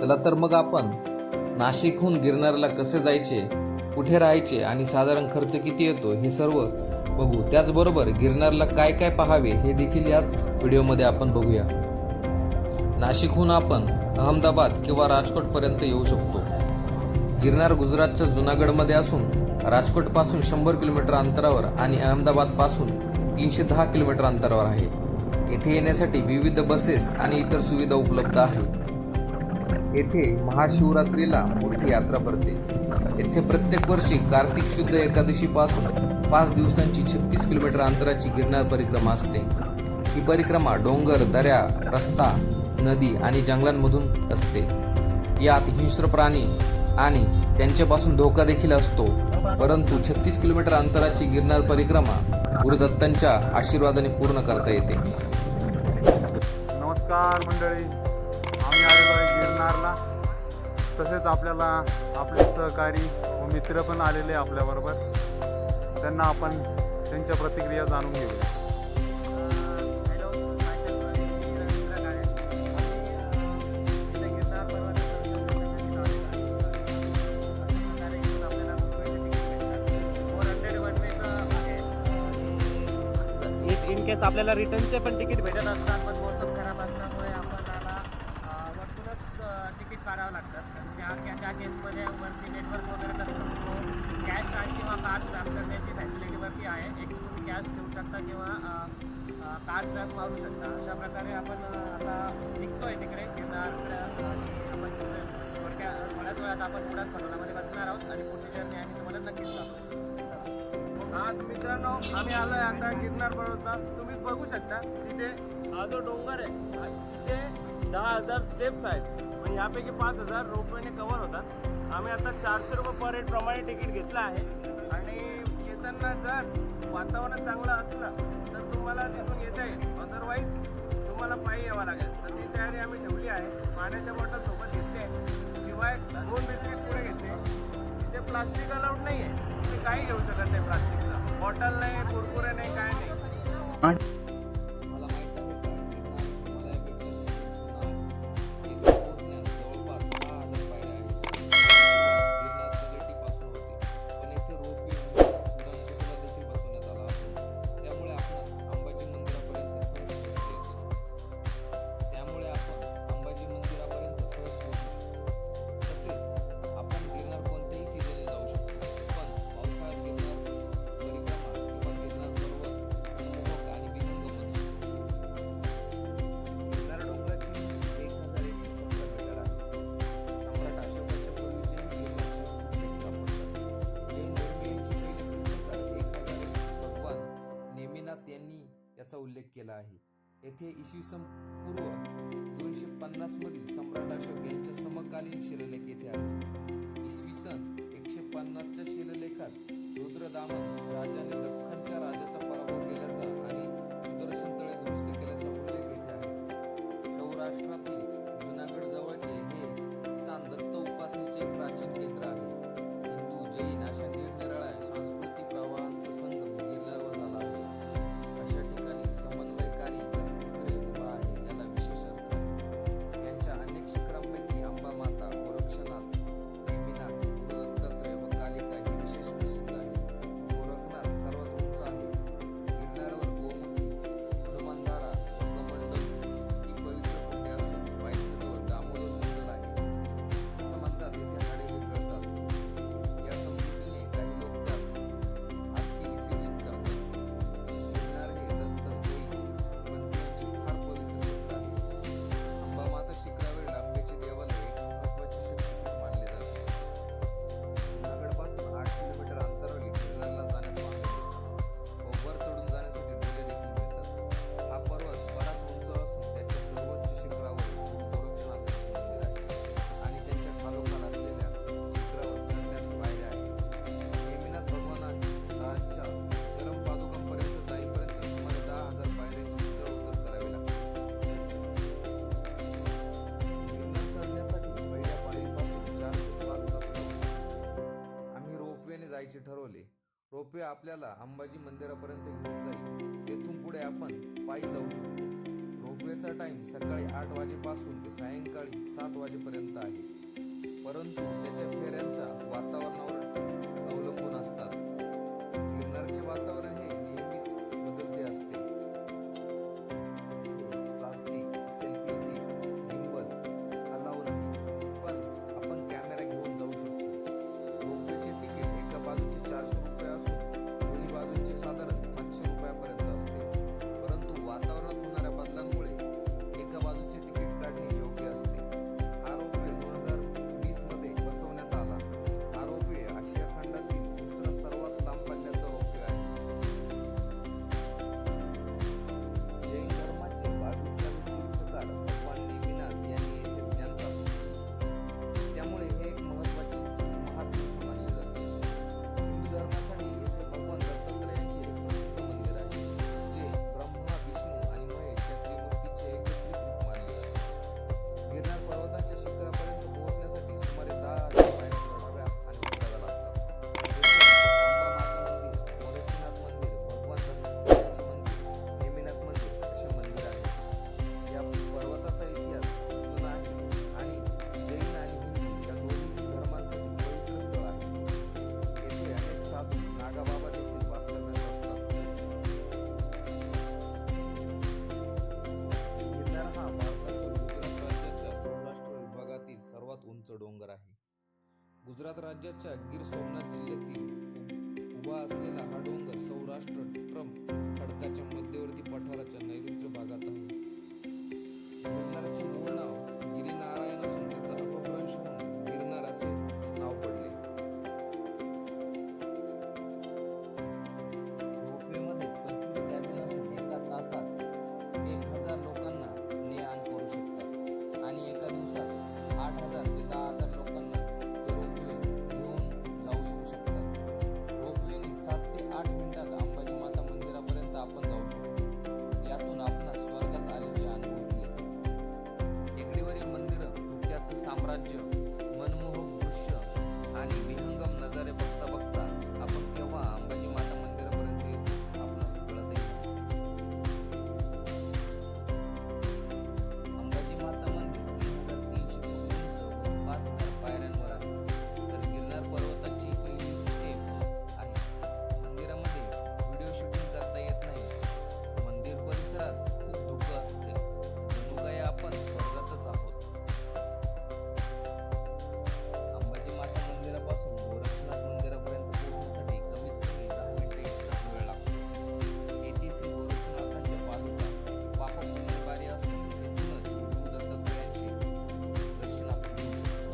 चला तर मग आपण नाशिकहून गिरनारला कसे जायचे, कुठे राहायचे आणि साधारण खर्च किती येतो हे सर्व बघू. त्याचबरोबर गिरनारला काय काय पाहावे हे देखील याच व्हिडिओमध्ये आपण बघूया. नाशिकहून आपण अहमदाबाद किंवा राजकोटपर्यंत येऊ शकतो. गिरनार गुजरातच्या जुनागडमध्ये असून राजकोटपासून 100 किलोमीटर अंतरावर आणि अहमदाबादपासून 310 किलोमीटर अंतरावर आहे. येथे येण्यासाठी विविध बसेस आणि इतर सुविधा उपलब्ध आहेत. येथे महाशिवरात्रीला मोठी यात्रा भरते. येथे प्रत्येक वर्षी कार्तिक शुद्ध एकादशीपासून 5 दिवसांची 36 किलोमीटर अंतराची गिरनार परिक्रमा असते. ही परिक्रमा डोंगर, दऱ्या, रस्ता, नदी आणि जंगलांमधून असते. यात हिंस्र प्राणी आणि त्यांच्यापासून धोका देखील असतो. परंतु 36 किलोमीटर अंतराची गिरनार परिक्रमा गुरुदत्तांच्या आशीर्वादाने पूर्ण करता येते. नमस्कार मंडळी, आम्ही आलेलो आहे गिरनारला. तसेच आपल्याला आपले सहकारी व मित्र पण आलेले आपल्याबरोबर. त्यांना आपण त्यांच्या प्रतिक्रिया जाणून घेऊया. इन केस आपल्याला रिटर्नचे पण तिकीट भेटत असतात, पण मौसम खराब असल्यामुळे आपल्याला वरतूनच तिकीट काढावं लागतं. त्या केसमध्ये वरती नेटवर्क वगैरे नसतं. कॅश किंवा कार्ड स्वॅप करण्याची फॅसिलिटीवरती आहे. एक तुम्ही कॅश घेऊ शकता किंवा कार्ड स्वॅप मारू शकता. अशा प्रकारे आपण आता निघतो आहे तिकडे गिरनारकडे. आपण थोड्याच वेळात आपण पुढ्याच सरोवरामध्ये बसणार आहोत आणि पुढची जर्नी आम्ही तुम्हाला नक्कीच दाखवतो. आज मित्रांनो, आम्ही आलो आहे आता गिरनार पर्वतात. तुम्ही बघू शकता तिथे हा जो डोंगर आहे तिथे 10,000 स्टेप्स आहेत. पण यापैकी 5,000 रोपवेने कव्हर होतात. आम्ही आता 400 रुपये पर हेड प्रमाणे तिकीट घेतलं आहे. आणि येताना जर वातावरण चांगलं असलं तर तुम्हाला तिथून येता येईल. अदरवाईज तुम्हाला पायी यावं लागेल. तर ती तयारी आम्ही ठेवली आहे. पाण्याच्या बॉटल सोबत घेतले, शिवाय 2 बिस्किट पुढे घेतले. तिथे प्लास्टिक अलाउड नाही आहे. तुम्ही काही घेऊ शकत नाही. प्लास्टिकचा बॉटल नाही, कुरकुरे नाही, काय नाही. मला माहित आहे का, गिरनार हिमालयापेक्षा जवळपास 6,000 पायऱ्या आहेत. गिरनार तळेटीपासून होते, पण येथे रोपवे उड्डाणपुलाला देखील बसवण्यात आला असून त्यामुळे आपणास अंबाजी मंदिरापर्यंत सहज पोहोचता येते. त्यामुळे आपण अंबाजी मंदिरापर्यंत सहज पोहोचू शकतो. तसेच आपण गिरनार कोणत्याही सीझनला जाऊ शकतो. पण पावसाळ्यात गिरनार परिक्रमा किंवा गिरनार पर्वत मनमोहक आणि विहंगम असतो. गिरनार डोंगराची उंची 1,170 मीटर आहे. सम्राट अशोकाच्या पूर्वीचे गिरनारचे उल्लेख सापडतात. जैन धर्मीयांचे पहिले तीर्थंकर 1001 भगवान नेमिनाथ यांनी याचा उल्लेख केला आहे. येथे इसवी सन पूर्व 250 मधील सम्राट अशोक यांच्या समकालीन शिलालेख येथे आहे. इसवी सन 150च्या शिलालेखात रुद्रदामन राजाने दख्खनच्या राजाचा पराभव केल्याचा आणि सुदर्शन तळे दुरुस्त केल्याचा उल्लेख येथे आहे. सौराष्ट्रातील जुनागड जवळचे हे स्थान दत्त उपासनेचे एक प्राचीन केंद्र आहे. हिंदू, जैन अशा निरनिराळ्या सांस्कृतिक प्रवाहांचा संगम गिरनारवर झाला आहे. अशा ठिकाणी समन्वयकारी दत्तात्रय उभा आहे, याला विशेष अर्थ आहे. यांच्या अनेक शिखरांपैकी अंबामाता, गोरक्षनाथ, नेमिनाथ, गुरुदत्तात्रय व कालिका ही विशेष प्रसिद्ध आहे. गोरखनाथ सर्वात उंच आहे. गिरनारवर गोमुखी, हनुमानधारा व कमंडल ही पवित्र कुंडे असून पायथ्याजवळ दामोदर कुंडल आहे. असं म्हणतात येथे हाडे विरघळतात. या समजुतीने काही लोक त्यात अस्थी विसर्जित करतात. गिरनार हे दत्त, जैन पंथीयांचे फार पवित्र क्षेत्र आहे. अंबामाता शिखरावरील आंब्याचे देवालय एक महत्त्वाचे शक्तिपीठ मानले जाते. जुनागडपासून 8 किलोमीटर अंतरावरील गिरनारला जाण्यास मार्ग मिळतो व वर चढून जाण्यासाठी रेल्वे देखील मिळतात. हा पर्वत बराच उंच असून त्याच्या सर्वोच्च शिखरावर गोरक्षनाथाचे मंदिर आहे आणि त्यांच्या खालोखाल असलेल्या शिखरावर चढण्यास पायऱ्या आहेत. नेमिनाथ भगवानाच्या चरणपादुकांपर्यंत जाईपर्यंत सुमारे 10,000 पायऱ्यांची चढ उतर करावी लागते. गिरनार चढण्यासाठी पहिल्या पायरीपासून 4 ते 5 तास लागू शकतात. आम्ही रोपवेने जायचे ठरवले. रोपवे आपल्याला अंबाजी मंदिरापर्यंत घेऊन जाईल. तेथून पुढे आपण पायी जाऊ शकतो. रोपवेचा टाइम सकाळी 8 वाजेपासून ते सायंकाळी 7 वाजेपर्यंत आहे, परंतु त्याच्या फेऱ्यांचा वातावरणावर अवलंबून असतात. गिरनारचे वातावरण हे नेहमीच बदलते असते. Plastic, selfie stick, gimbal allowed नाही, पण आपण कॅमेरा घेऊन जाऊ शकतो. रोपवेचे तिकीट एका बाजूचे 400 रुपये असून दोन्ही बाजूंचे साधारण 700 रुपयापर्यंत असते, परंतु वातावरणात होणाऱ्या बदलांमुळे एका बाजूचे तिकीट काढणे योग्य असते. हा रोपवे 2020 मध्ये बसवण्यात आला. हा रोपवे आशिया खंडातील दुसरा सर्वात लांब पल्ल्याचा रोपवे आहे. जैन धर्माचे 22 तीर्थंकर भगवान नेमिनाथ यांनी येथे ज्ञान प्राप्त केले, त्यामुळे हे एक महत्त्वाचे महातीर्थ मानले जाते. हिंदू धर्मासाठी येथे भगवान दत्तात्रयांचे एक प्रसिद्ध मंदिर आहे, जे ब्रह्मा, विष्णू आणि महेश या त्रिमूर्तीचे एकत्रित रूप मानले जाते. गिरनार पर्वताच्या शिखरापर्यंत पोहोचण्यासाठी सुमारे 10,000 पायऱ्या चढाव्या आणि उतराव्या लागतात. येथे अंबा माता मंदिर, मोरेश्वरनाथ मंदिर, भगवान दत्तात्रयांचे मंदिर, नेमिनाथ मंदिर असे मंदिर आहेत. या पर्वताचा इतिहास खूप जुना आहे आणि जैन आणि हिंदू या दोन्ही धर्मांसाठी पवित्र स्थळ आहे. येथे अनेक साधू नागाबाबा देखील वास्तव्यास असतात. गिरनार हा भारताच्या गुजरात राज्याच्या सौराष्ट्र विभागातील सर्वात उंच डोंगर आहे. गुजरात राज्याच्या गीर सोमनाथ जिल्ह्यातील उभा असलेला हा डोंगर सौराष्ट्र ट्रम्प खडकाच्या मध्यवर्ती पठाराच्या नैऋत्य भागात आहे. गिरनारचे मूळ नाव गिरिनारायण असून त्याचा अपभ्रंश होऊन गिरनार असे नाव पडले. रोपवेमध्ये 25 कॅबिन असून एका तासात 1,000 लोकांना ने-आण करू शकतात आणि एका दिवसात 8,000 ते 10,000 लोकांना हे रोपवे घेऊन जाऊ येऊ शकतात. रोपवेने 7 ते 8 मिनिटात अंबाजी माता मंदिरापर्यंत आपण जाऊ शकतो. यातून आपणास स्वर्गात आल्याची अनुभूती येते. टेकडीवरील मंदिरं, धुक्याचं साम्राज्य, मनमोहक दृश्य आणि विहंगम नजारे बघता बघता आपण केव्हा अंबाजी माता मंदिरापर्यंत येतो आपणास कळतही नाही. अंबाजी माता मंदिर 3,300 फूट उंच व 5,000 पायऱ्यांवर आहे, तर गिरनार पर्वताची पहिली स्टेप आहे. मंदिरामध्ये व्हिडिओ शूटिंग करता येत नाही. मंदिर परिसरात खूप धुकं असते, जणू काही आपण स्वर्गातच आहोत. अंबाजी माता मंदिरापासून गोरक्षनाथ मंदिरापर्यंत पोहोचण्यासाठी कमीत कमी 10 मिनिटे इतकाच वेळ लागतो. येथे श्री गोरक्षनाथांच्या पादुका पापपुण्यकारी असून येथूनच गुरु दत्तात्रयांचे दर्शन आपण घेऊ शकतो.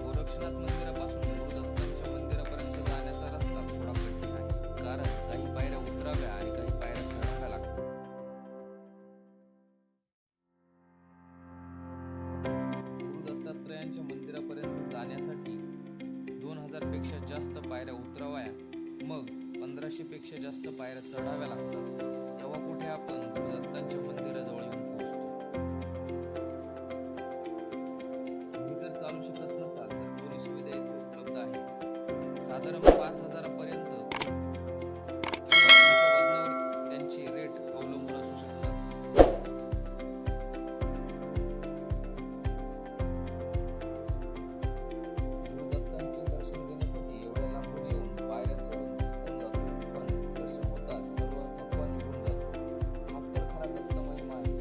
गोरक्षनाथ मंदिरापासून गुरुदत्तांच्या मंदिरापर्यंत जाण्याचा रस्ता थोडा कठीण आहे, कारण काही पायऱ्या उतराव्या आणि काही पायऱ्या चढाव्या लागतात. गुरु दत्तात्रयांच्या मंदिरापर्यंत जाण्यासाठी 2,000 पेक्षा जास्त पायऱ्या उतराव्या, मग 1,500 पेक्षा जास्त पायऱ्या चढाव्या लागतात. तेव्हा कुठे आपण गुरुदत्तांच्या मंदिराजवळ येऊन पोहोचतो. तुम्ही जर चालू शकत नसाल तर दोन्ही सुविधा येथे उपलब्ध आहेत. साधारण 5,000 पर्यंत किंवा तुमच्या वजनावर त्यांचे रेट अवलंबून असू शकतात. गुरुदत्तांचे दर्शन घेण्यासाठी एवढ्या लांबून येऊन पायऱ्या चढून थकून जातो, पण दर्शन होताच सर्व थकवा निघून जातो. हाच तर खरा दत्त महिमा आहे.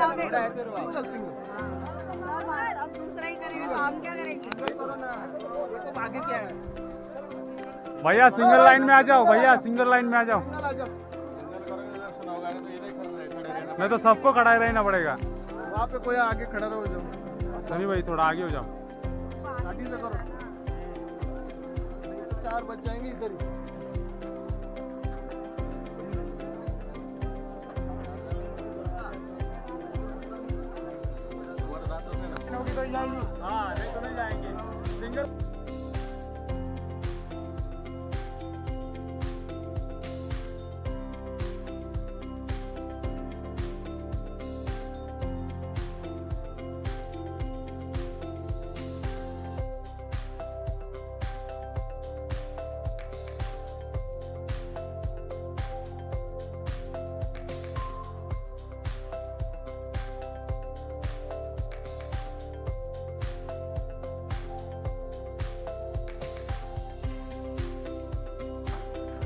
जाओ दे। चल सिंगल अब दूसरा ही करेंगे तो हम क्या करेंगे? करो ना, देखो आगे क्या है। भैया सिंगल लाइन में आ जाओ, भैया सिंगल लाइन में आ जाओ, सिंगल आ जाओ। सुना होगा तो इधर खड़े रहना। नहीं तो सबको खड़ा ही रहना पड़ेगा। वहाँ पे कोई आगे खड़ा रहो जाओ। सनी भाई थोड़ा आगे हो जाओ। घाटी से करो। 4 बच जाएंगे इधर ही। हाँ नहीं तो नहीं जाएंगे सिंगल।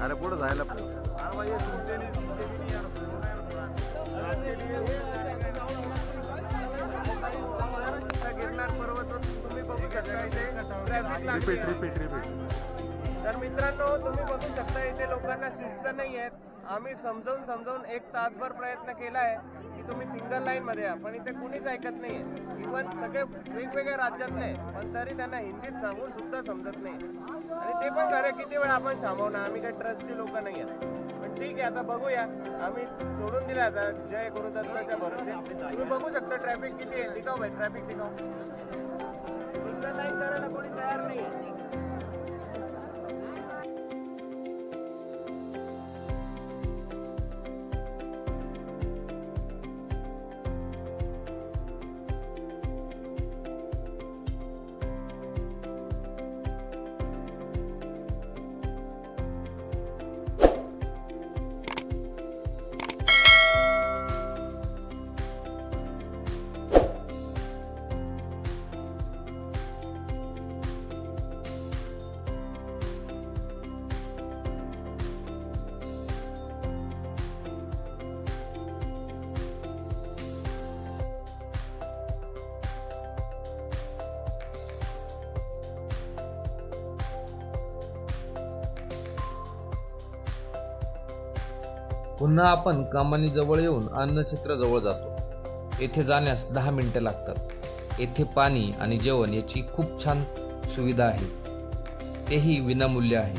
अरे पुढे जायला गिरनार पर्वत तुम्ही बघू शकता इथे ट्रॅफिक लागली आहे. तर मित्रांनो तुम्ही बघू शकता इथे लोकांना शिस्त नाही आहेत. आम्ही समजावून 1 तासभर प्रयत्न केला आहे की तुम्ही सिंगल लाईन मध्ये या, पण इथे कुणीच ऐकत नाहीये. इव्हन सगळे वेगवेगळ्या राज्यातले पण तरी त्यांना हिंदीत सांगून सुद्धा समजत नाही. आणि ते पण खरं किती वेळ आपण थांबवणार, आम्ही काही ट्रस्टची लोक नाही आहेत. पण ठीक आहे आता बघूया, आम्ही सोडून दिले आता जय गुरुदत्ताच्या भरोसे. तुम्ही बघू शकता ट्रॅफिक किती आहे. टिकाव भाई ट्रॅफिक टिकाव. सिंगल लाईन करायला कोणी तयार नाही आहे. पुन्हा आपण कमानीजवळ येऊन अन्नक्षेत्राजवळ जातो. येथे जाण्यास 10 मिनिटे लागतात. येथे पाणी आणि जेवण याची खूप छान सुविधा आहे, तेही विनामूल्य आहे.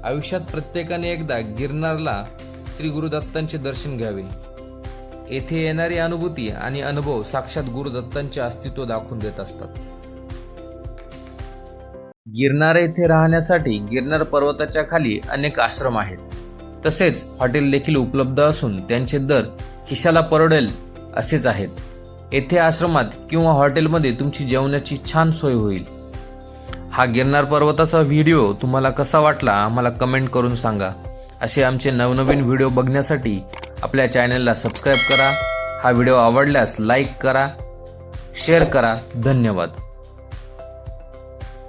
आयुष्यात प्रत्येकाने एकदा गिरनारला श्री गुरुदत्तांचे दर्शन घ्यावे. येथे येणारी अनुभूती आणि अनुभव साक्षात गुरुदत्तांचे अस्तित्व दाखवून देत असतात. गिरनार येथे राहण्यासाठी गिरनार पर्वताच्या खाली अनेक आश्रम आहेत. तसेच हॉटेल देखील उपलब्ध असून त्यांचे दर खिशाला परवडेल असेच आहेत. येथे आश्रमात किंवा हॉटेलमध्ये तुमची जेवणाची छान सोय होईल. हा गिरनार पर्वताचा व्हिडिओ तुम्हाला कसा वाटला आम्हाला कमेंट करून सांगा. असे आमचे नवनवीन व्हिडिओ बघण्यासाठी आपल्या चॅनलला सबस्क्राईब करा. हा व्हिडिओ आवडल्यास लाईक करा, शेअर करा. धन्यवाद.